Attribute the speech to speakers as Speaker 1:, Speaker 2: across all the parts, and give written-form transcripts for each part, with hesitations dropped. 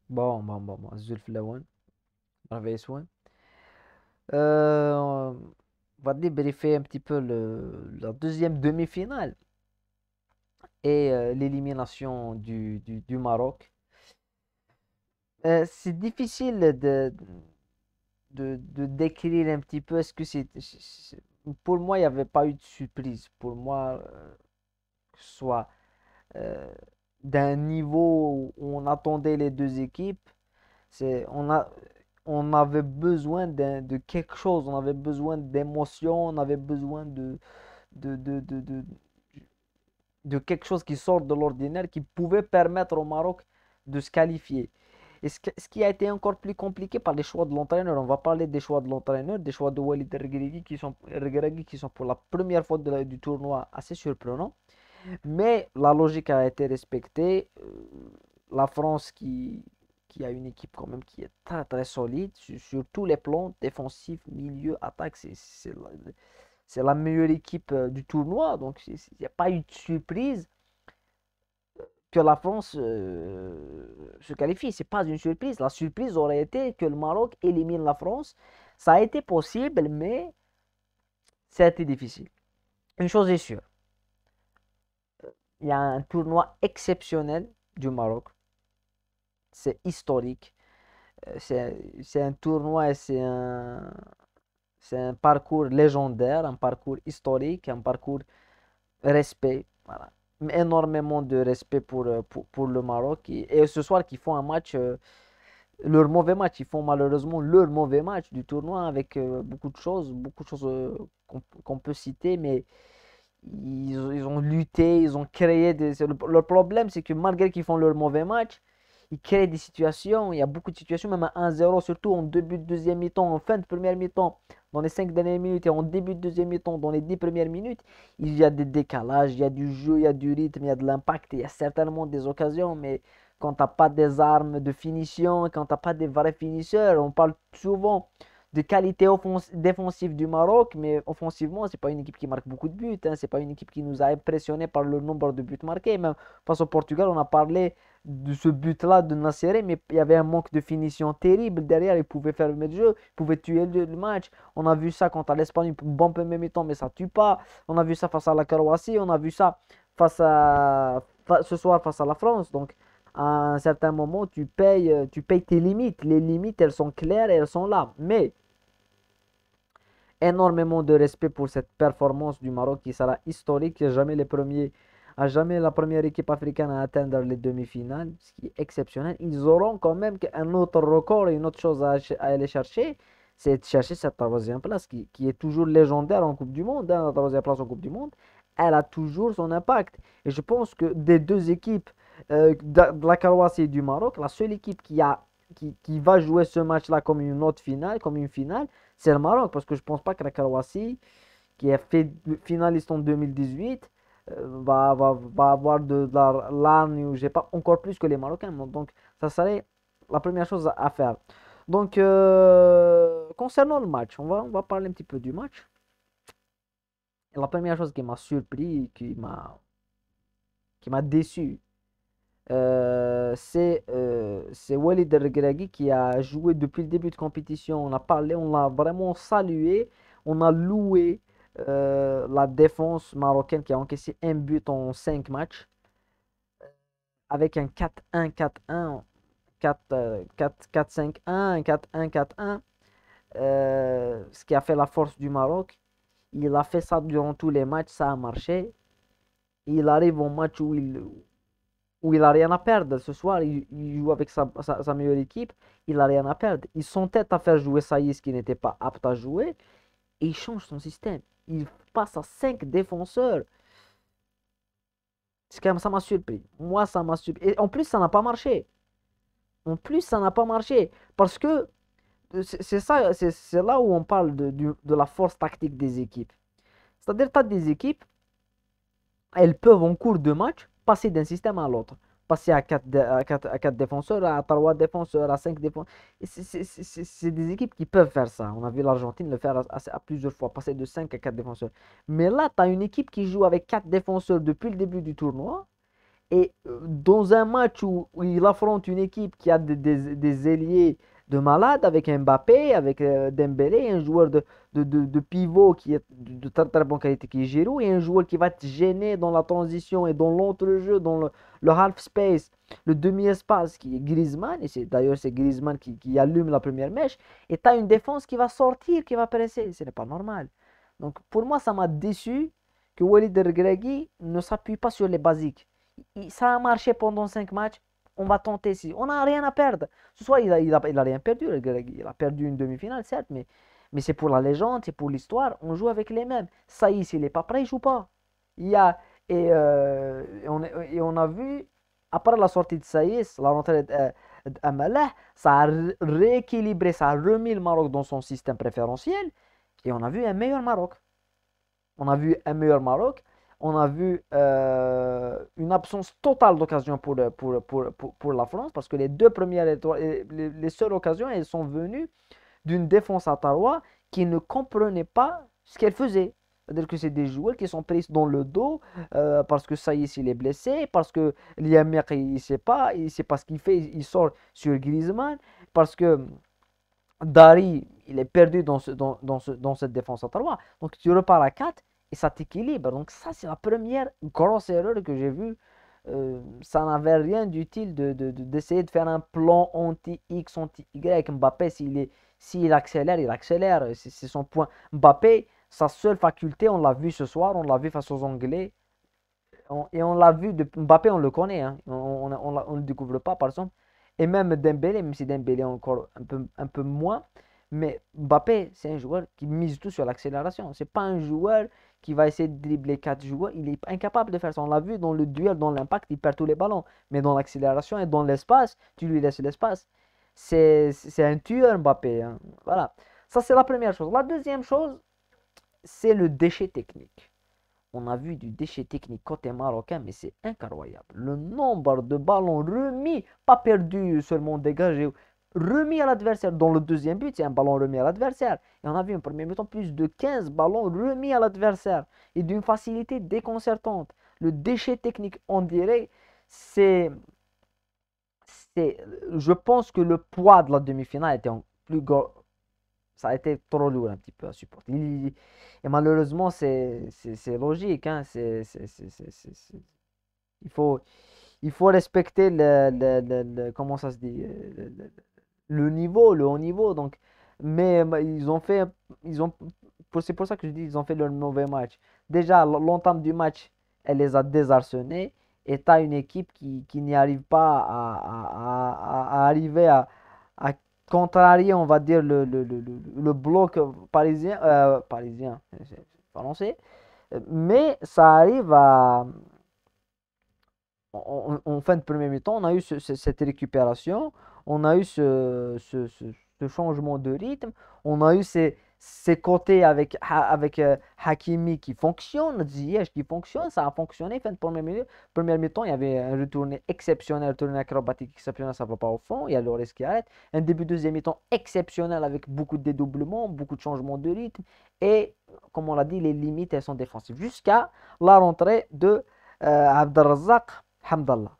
Speaker 1: Bon, Zulf Lawan, merveilleux soin. On va débriefer un petit peu la deuxième demi-finale et l'élimination du Maroc. C'est difficile de décrire un petit peu. Est-ce que pour moi, il n'y avait pas eu de surprise. Pour moi, que ce soit euh, d'un niveau où on attendait les deux équipes, c'est, on avait besoin de quelque chose, on avait besoin d'émotion, on avait besoin de, de, de, de, de quelque chose qui sort de l'ordinaire, qui pouvait permettre au Maroc de se qualifier. Et ce qui a été encore plus compliqué par les choix de l'entraîneur, on va parler des choix de l'entraîneur, des choix de Walid Regragui qui sont pour la première fois du tournoi assez surprenants. Mais la logique a été respectée. La France qui a une équipe quand même qui est très très solide sur tous les plans, défensif, milieu, attaque, c'est la meilleure équipe du tournoi. Donc il n'y a pas eu de surprise que la France se qualifie. C'est pas une surprise. La surprise aurait été que le Maroc élimine la France. Ça a été possible, mais ça a été difficile. Une chose est sûre, il y a un tournoi exceptionnel du Maroc. C'est historique. C'est un tournoi et c'est un parcours légendaire, un parcours historique, un parcours respect. Voilà. Énormément de respect pour le Maroc. Et ce soir, ils font un match, leur mauvais match. Ils font malheureusement leur mauvais match du tournoi avec beaucoup de choses qu'on peut citer, mais ils ont lutté, ils ont créé des. Le problème, c'est que malgré qu'ils font leur mauvais match, ils créent des situations. Il y a beaucoup de situations, même à 1-0, surtout en début de deuxième mi-temps, en fin de première mi-temps, dans les 5 dernières minutes et en début de deuxième mi-temps, dans les 10 premières minutes. Il y a des décalages, il y a du jeu, il y a du rythme, il y a de l'impact, il y a certainement des occasions, mais quand tu n'as pas des armes de finition, quand tu n'as pas des vrais finisseurs, on parle souvent de qualité défensive du Maroc, mais offensivement, c'est pas une équipe qui marque beaucoup de buts. Hein, c'est pas une équipe qui nous a impressionné par le nombre de buts marqués. Même face au Portugal, on a parlé de ce but-là de Nasséré, mais il y avait un manque de finition terrible derrière. Ils pouvaient faire le jeu, ils pouvaient tuer le match. On a vu ça contre l'Espagne, bon peu même temps, mais ça tue pas. On a vu ça face à la Croatie, on a vu ça ce soir face à la France. Donc, à un certain moment, tu payes tes limites. Les limites, elles sont claires et elles sont là. Mais énormément de respect pour cette performance du Maroc qui sera historique. Jamais les premiers, à jamais la première équipe africaine à atteindre les demi-finales, ce qui est exceptionnel. Ils auront quand même un autre record et une autre chose à aller chercher, c'est de chercher cette troisième place qui est toujours légendaire en Coupe du Monde. Hein, la troisième place en Coupe du Monde, elle a toujours son impact. Et je pense que des deux équipes, de la Croatie et du Maroc, la seule équipe qui va jouer ce match-là comme une autre finale, comme une finale, c'est le Maroc, parce que je pense pas que la Croatie, qui est fait finaliste en 2018, va avoir de la l'âne ou j'ai pas encore plus que les Marocains. Donc, ça serait la première chose à faire. Donc, concernant le match, on va parler un petit peu du match. Et la première chose qui m'a surpris, qui m'a déçu, c'est Walid El qui a joué depuis le début de compétition. On a parlé, on l'a vraiment salué, on a loué la défense marocaine qui a encaissé un but en 5 matchs avec un 4-1, 4-1, 4-5-1, un 4-1, 4-1, ce qui a fait la force du Maroc. Il a fait ça durant tous les matchs, ça a marché. Il arrive au match où il a rien à perdre. Ce soir, il joue avec sa meilleure équipe, il a rien à perdre. Il s'entête à faire jouer Saïs qui n'était pas apte à jouer et il change son système. Il passe à 5 défenseurs. C'est quand même, ça m'a surpris. Moi, ça m'a surpris. Et en plus, ça n'a pas marché. En plus, ça n'a pas marché. Parce que c'est ça, c'est là où on parle de la force tactique des équipes. C'est-à-dire, tu as des équipes, elles peuvent en cours de match passer d'un système à l'autre. Passer à 4 défenseurs, à 3 défenseurs, à 5 défenseurs. C'est des équipes qui peuvent faire ça. On a vu l'Argentine le faire à plusieurs fois, passer de 5 à 4 défenseurs. Mais là, tu as une équipe qui joue avec 4 défenseurs depuis le début du tournoi Et dans un match où il affronte une équipe qui a des ailiers de malade, avec Mbappé, avec Dembélé, un joueur de pivot qui est de très très bonne qualité qui est Giroud, et un joueur qui va te gêner dans la transition et dans l'entrejeu, dans le half space, le demi-espace qui est Griezmann, et d'ailleurs c'est Griezmann qui allume la première mèche, et tu as une défense qui va sortir, qui va presser, ce n'est pas normal. Donc pour moi ça m'a déçu que Walid Regragui ne s'appuie pas sur les basiques. Ça a marché pendant 5 matchs. On va tenter. Si on n'a rien à perdre. Ce soir, il a rien perdu. Il a perdu une demi-finale, certes, mais c'est pour la légende, c'est pour l'histoire. On joue avec les mêmes. Saïs, il n'est pas prêt, il joue pas. Il y a, et on a vu, après la sortie de Saïs, la rentrée d'Amalah, ça a rééquilibré, ça a remis le Maroc dans son système préférentiel. Et on a vu un meilleur Maroc. On a vu un meilleur Maroc. On a vu une absence totale d'occasion pour la France parce que les deux premières les seules occasions, elles sont venues d'une défense à Taroua qui ne comprenait pas ce qu'elle faisait. C'est-à-dire que c'est des joueurs qui sont pris dans le dos parce que Saïs il est blessé, parce que Liamer il sait pas ce qu'il fait, il sort sur Griezmann, parce que Dari, il est perdu dans cette défense à 3. Donc tu repars à 4 et ça t'équilibre. Donc ça, c'est la première grosse erreur que j'ai vue. Ça n'avait rien d'utile d'essayer de faire un plan anti-X, anti-Y. Mbappé, s'il accélère, il accélère. C'est son point. Mbappé, sa seule faculté, on l'a vu ce soir, on l'a vu face aux Anglais. Et on l'a vu, Mbappé, on le connaît, hein. On ne le découvre pas, par exemple. Et même Dembélé, même si Dembélé encore un peu moins. Mais Mbappé, c'est un joueur qui mise tout sur l'accélération. C'est pas un joueur qui va essayer de dribbler 4 joueurs. Il est incapable de faire ça. On l'a vu dans le duel, dans l'impact, il perd tous les ballons. Mais dans l'accélération et dans l'espace, tu lui laisses l'espace. C'est un tueur, Mbappé, hein. Voilà. Ça, c'est la première chose. La deuxième chose, c'est le déchet technique. On a vu du déchet technique côté marocain, mais c'est incroyable. Le nombre de ballons remis, pas perdus, seulement dégagés, remis à l'adversaire. Dans le deuxième but, c'est un ballon remis à l'adversaire. Et on a vu en premier mi-temps plus de 15 ballons remis à l'adversaire. Et d'une facilité déconcertante. Le déchet technique, on dirait, c'est, je pense que le poids de la demi-finale était en plus gros, ça a été trop lourd un petit peu à supporter. Et malheureusement, c'est logique, hein. Il faut, il faut respecter comment ça se dit, le niveau, le haut niveau. Donc, mais ils ont, c'est pour ça que je dis, ils ont fait leur mauvais match. Déjà, l'entame du match, elle les a désarçonnés. Et tu as une équipe qui n'y arrive pas à arriver à contrarier, on va dire, le bloc parisien, c'est français. Mais ça arrive en fin de premier mi-temps, on a eu cette récupération, on a eu ce changement de rythme, on a eu ces côtés avec Hakimi qui fonctionne, Ziyech qui fonctionne, ça a fonctionné. Fin de première mi-temps, il y avait un retourné exceptionnel, un retourné acrobatique exceptionnel, ça ne va pas au fond, il y a Lloris qui arrête. Un début de deuxième mi-temps exceptionnel avec beaucoup de dédoublements, beaucoup de changements de rythme, et comme on l'a dit, les limites, elles sont défensives. Jusqu'à la rentrée de Abdelrazak Hamdallah.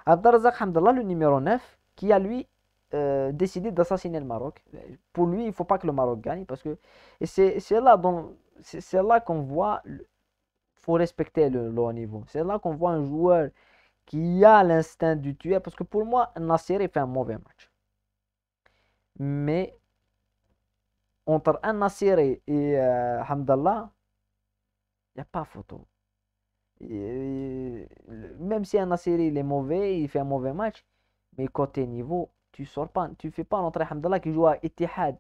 Speaker 1: Abdelrazak Hamdallah, le numéro 9, qui a lui décidé d'assassiner le Maroc. Pour lui, il ne faut pas que le Maroc gagne parce que et c'est là qu'on voit faut respecter le haut niveau. C'est là qu'on voit un joueur qui a l'instinct du tuer parce que pour moi, Nasser fait un mauvais match. Mais entre un Nasser et Hamdallah, il n'y a pas photo. Même si un Nasiri il est mauvais, il fait un mauvais match, mais côté niveau, tu sors pas, tu fais pas l'entrée Hamdallah qui joue à Etihad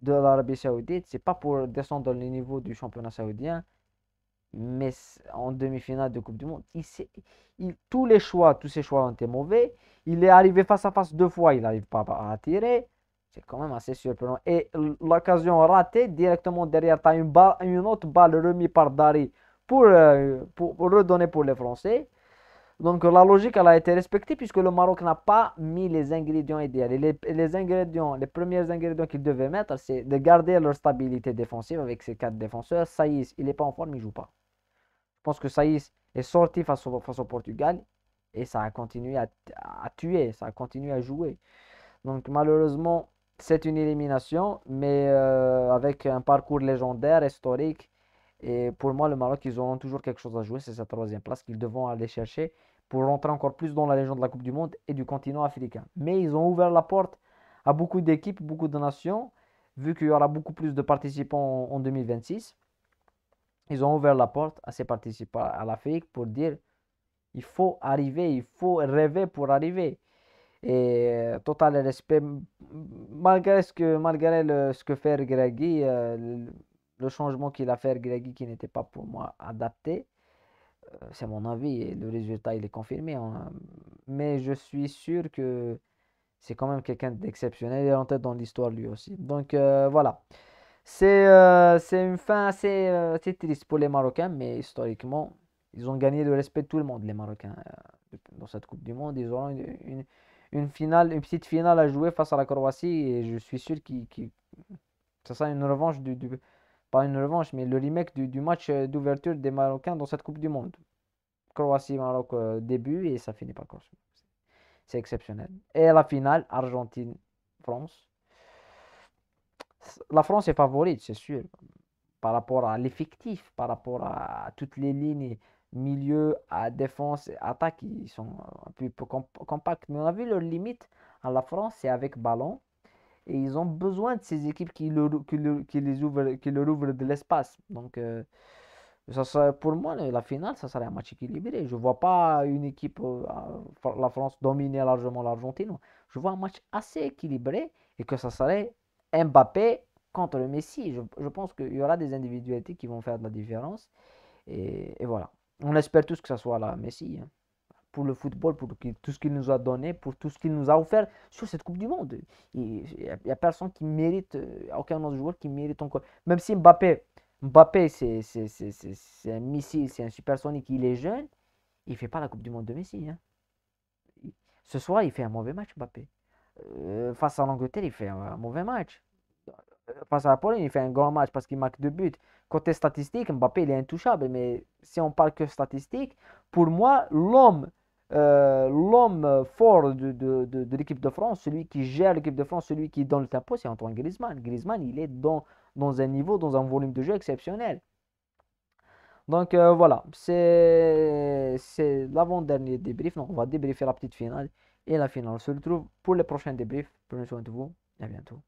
Speaker 1: de l'Arabie Saoudite. C'est pas pour descendre le niveau du championnat saoudien, mais en demi-finale de Coupe du Monde, tous ses choix ont été mauvais. Il est arrivé face à face 2 fois, il n'arrive pas à tirer. C'est quand même assez surprenant. Et l'occasion ratée, directement derrière, tu as une autre balle remise par Dari pour redonner pour les Français. Donc la logique elle a été respectée puisque le Maroc n'a pas mis les ingrédients idéaux. Et les premiers ingrédients qu'ils devaient mettre, c'est de garder leur stabilité défensive avec ces 4 défenseurs. Saïs, il n'est pas en forme, il ne joue pas. Je pense que Saïs est sorti face au Portugal et ça a continué à tuer, ça a continué à jouer. Donc malheureusement, c'est une élimination, mais avec un parcours légendaire, historique. Et pour moi, le Maroc, ils auront toujours quelque chose à jouer, c'est sa troisième place qu'ils devront aller chercher pour rentrer encore plus dans la légende de la Coupe du Monde et du continent africain. Mais ils ont ouvert la porte à beaucoup d'équipes, beaucoup de nations, vu qu'il y aura beaucoup plus de participants en 2026. Ils ont ouvert la porte à ces participants à l'Afrique pour dire il faut arriver, il faut rêver pour arriver. Et total respect, malgré ce que fait Greggy, le changement qu'il a fait Greggy qui n'était pas pour moi adapté, c'est mon avis et le résultat il est confirmé, hein. Mais je suis sûr que c'est quand même quelqu'un d'exceptionnel, il est en tête dans l'histoire lui aussi. Donc voilà, c'est une fin assez triste pour les Marocains, mais historiquement, ils ont gagné le respect de tout le monde, les Marocains, dans cette Coupe du Monde. Ils auront une finale, une petite finale à jouer face à la Croatie et je suis sûr que ça sera une revanche pas une revanche, mais le remake du match d'ouverture des Marocains dans cette Coupe du Monde. Croatie-Maroc début et ça finit par Croatie. C'est exceptionnel. Et la finale, Argentine-France. La France est favorite, c'est sûr, par rapport à l'effectif, par rapport à toutes les lignes, milieu, à défense, attaque, ils sont un peu compacts. Mais on a vu leurs limites à la France, c'est avec ballon. Et ils ont besoin de ces équipes qui leur ouvrent de l'espace. Donc, pour moi, la finale, ça serait un match équilibré. Je ne vois pas une équipe, la France, dominer largement l'Argentine. Je vois un match assez équilibré et que ça serait Mbappé contre Messi. Je pense qu'il y aura des individualités qui vont faire de la différence. Et voilà. On espère tous que ça soit là, Messi, hein, pour le football, pour tout ce qu'il nous a donné, pour tout ce qu'il nous a offert sur cette Coupe du Monde. Il n'y a personne qui mérite, aucun autre joueur qui mérite encore. Même si Mbappé c'est un missile, c'est un supersonique, il est jeune, il ne fait pas la Coupe du Monde de Messi, hein. Ce soir, il fait un mauvais match, Mbappé. Face à l'Angleterre, il fait un mauvais match. Face à la Pologne, il fait un grand match parce qu'il marque deux buts. Côté statistique, Mbappé, il est intouchable. Mais si on parle que statistique, pour moi, l'homme fort de l'équipe de France, celui qui gère l'équipe de France, celui qui donne le tempo, c'est Antoine Griezmann. Griezmann, il est dans un niveau, dans un volume de jeu exceptionnel. Donc voilà, c'est l'avant-dernier débrief. Donc on va débriefer la petite finale et la finale. On se retrouve pour les prochains débriefs. Prenez soin de vous et à bientôt.